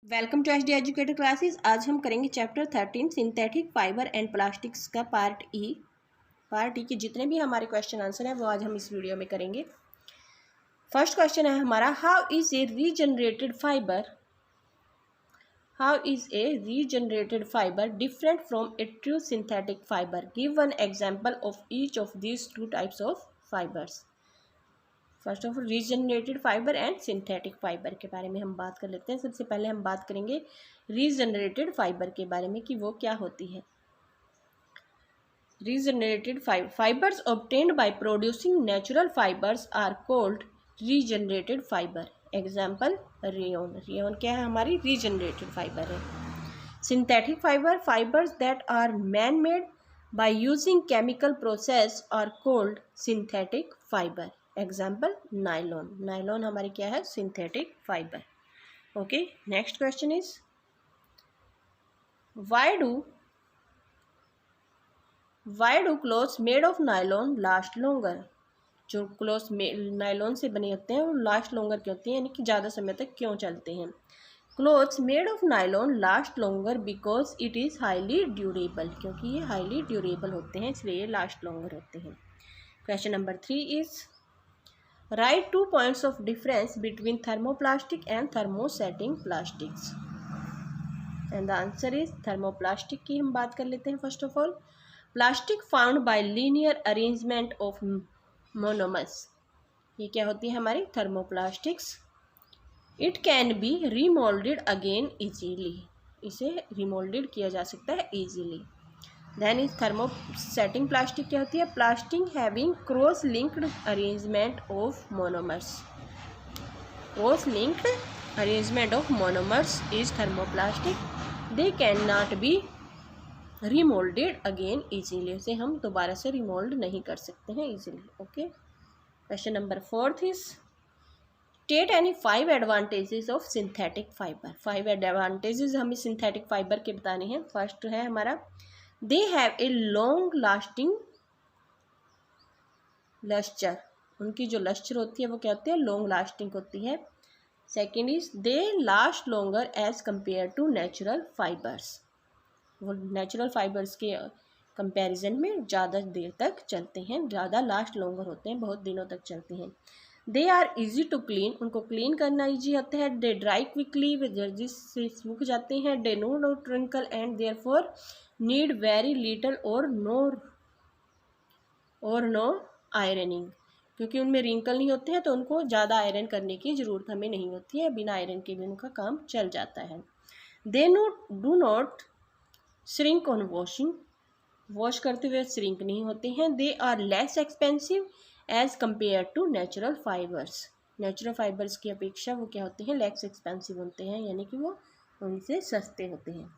Welcome to HD educator classes. आज हम करेंगे chapter 13 synthetic fibre and plastics का पार्ट ई के जितने भी हमारे क्वेश्चन आंसर हैं वो आज हम इस वीडियो में करेंगे। फर्स्ट क्वेश्चन है हमारा, how is a regenerated fibre different from A true synthetic fibre? Give one example of each of these two types of fibres. First of all regenerated fibre and synthetic fibre के बारे में हम बात कर लेते हैं। सबसे पहले हम बात करेंगे रीजनरेटेड फाइबर के बारे में कि वो क्या होती है। Regenerated fibres obtained by producing natural fibres are called regenerated fibre. Example rayon. Rayon क्या है? हमारी रीजनरेटेड फाइबर है। Synthetic fibres that are man made by using chemical process are called synthetic fibre. Example nylon. Nylon हमारी क्या है? Synthetic fibre. Okay, next question is, why do clothes made of nylon last longer? जो clothes nylon से बने होते हैं वो last longer क्यों होती हैं, यानी कि ज़्यादा समय तक क्यों चलते हैं? Clothes made of nylon last longer because it is highly durable. क्योंकि ये हाईली ड्यूरेबल होते हैं इसलिए ये लास्ट लॉन्गर होते हैं। Question number 3 is, Write 2 points of difference between thermoplastic and thermosetting plastics. And the answer is thermoplastic की हम बात कर लेते हैं। First of all, plastic found by linear arrangement of monomers. ये क्या होती है हमारी? Thermoplastics. It can be remoulded again easily. इसे रिमोल्डेड किया जा सकता है easily. Then is thermosetting plastic क्या होती है? Plastic having cross linked arrangement of monomers. Cross linked arrangement of monomers is thermoplastic. They can not be remoulded again easily. उसे हम दोबारा से रिमोल्ड नहीं कर सकते हैं easily. Okay, question number 4 is, state any 5 advantages of synthetic fibre. 5 advantages हमें synthetic fibre के बताने हैं। फर्स्ट है हमारा, they have a long lasting luster। उनकी जो लस्टर होती है वो क्या होती है? लॉन्ग लास्टिंग होती है। Second is, they last longer as compare to natural fibres. वो नेचुरल फाइबर्स के कंपैरिजन में ज़्यादा देर तक चलते हैं, ज़्यादा लास्ट लॉन्गर होते हैं, बहुत दिनों तक चलते हैं। They are easy to clean. उनको क्लीन करना ईजी होता है। दे ड्राई क्विकली, वे जल्दी से सूख जाते हैं। They no wrinkle and therefore need very little और नो आयरनिंग। क्योंकि उनमें रिंकल नहीं होते हैं तो उनको ज़्यादा आयरन करने की ज़रूरत हमें नहीं होती है। बिना आयरन के भी उनका काम चल जाता है। They do not shrink on washing. Wash करते हुए श्रिंक नहीं होते हैं। They are less expensive as compare to natural fibres. Natural fibres की अपेक्षा वो क्या होते हैं? लेस एक्सपेंसिव होते हैं, यानी कि वो उनसे सस्ते होते हैं।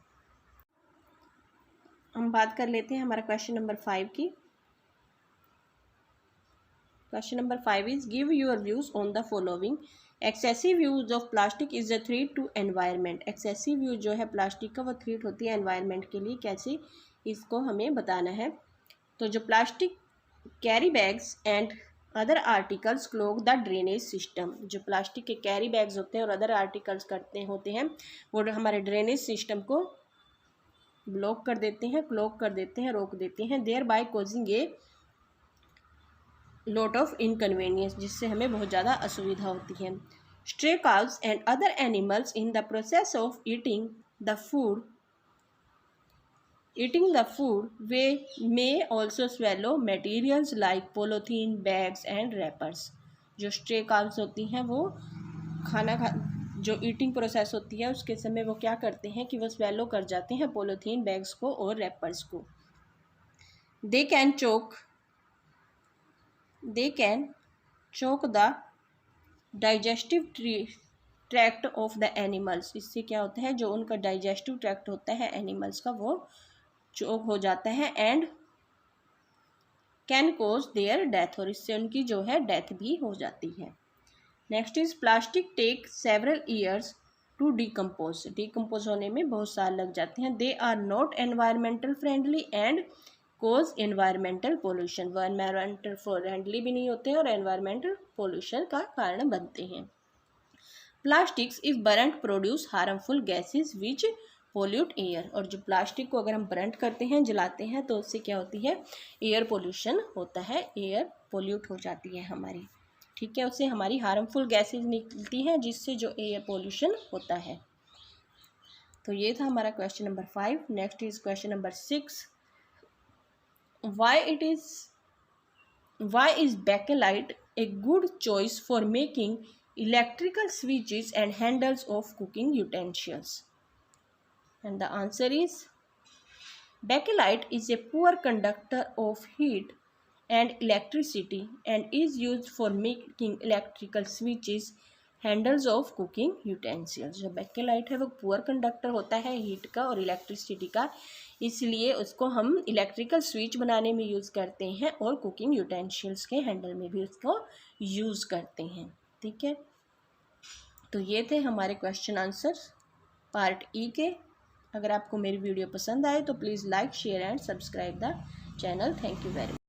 हम बात कर लेते हैं हमारा क्वेश्चन नंबर 5 की। Question number 5 is, give your views on the following. Excessive use of plastic is a threat to environment. Excessive use जो है प्लास्टिक का वो थ्रेट होती है एनवायरनमेंट के लिए। कैसे, इसको हमें बताना है। तो जो plastic carry bags and other articles clog the drainage system. जो प्लास्टिक के कैरी बैग्स होते हैं और अदर आर्टिकल्स होते हैं वो हमारे ड्रेनेज सिस्टम को ब्लॉक कर देते हैं, क्लॉग कर देते हैं, रोक देते हैं। Thereby causing a lot of inconvenience, जिससे हमें बहुत ज़्यादा असुविधा होती है। Stray cows and other animals in the process of eating the food they may also swallow materials like polythene bags and wrappers. जो स्ट्रे काउस होती हैं वो जो ईटिंग प्रोसेस होती है उसके समय वो क्या करते हैं कि वो स्वेलो कर जाते हैं पॉलीथीन बैग्स को और रैपर्स को। They can choke the digestive tract of the animals. इससे क्या होता है, जो उनका डाइजेस्टिव ट्रैक्ट होता है एनिमल्स का वो चोक हो जाता है। And can cause their death, और इससे उनकी जो है डेथ भी हो जाती है। Next is, plastic take several years to decompose होने में बहुत साल लग जाते हैं। They are not environmental friendly and cause environmental pollution. वो एनवायरमेंटल फ्रेंडली भी नहीं होते हैं और एनवायरमेंटल पोल्यूशन का कारण बनते हैं। Plastics if burned produce harmful gases which pollute air. और जो प्लास्टिक को अगर हम बर्न करते हैं, जलाते हैं, तो उससे क्या होती है, एयर पोल्यूशन होता है, एयर पोल्यूट हो जाती है हमारी, ठीक है, उससे हमारी हार्मफुल गैसेज निकलती हैं जिससे जो एयर पोल्यूशन होता है। तो ये था हमारा question number 5। Next is question number 6। Why is bakelite a good choice for making electrical switches and handles of cooking utensils? And the answer is bakelite is a poor conductor of heat and electricity and is used for making electrical switches, handles of cooking utensils. जो bakelite है वो poor conductor होता है heat का और electricity का, इसलिए उसको हम इलेक्ट्रिकल स्विच बनाने में यूज़ करते हैं और कुकिंग यूटेंसिल्स के हैंडल में भी उसको यूज़ करते हैं, ठीक है। तो ये थे हमारे क्वेश्चन आंसर्स पार्ट ई के। अगर आपको मेरी वीडियो पसंद आए तो please like, share and subscribe the channel. Thank you very much.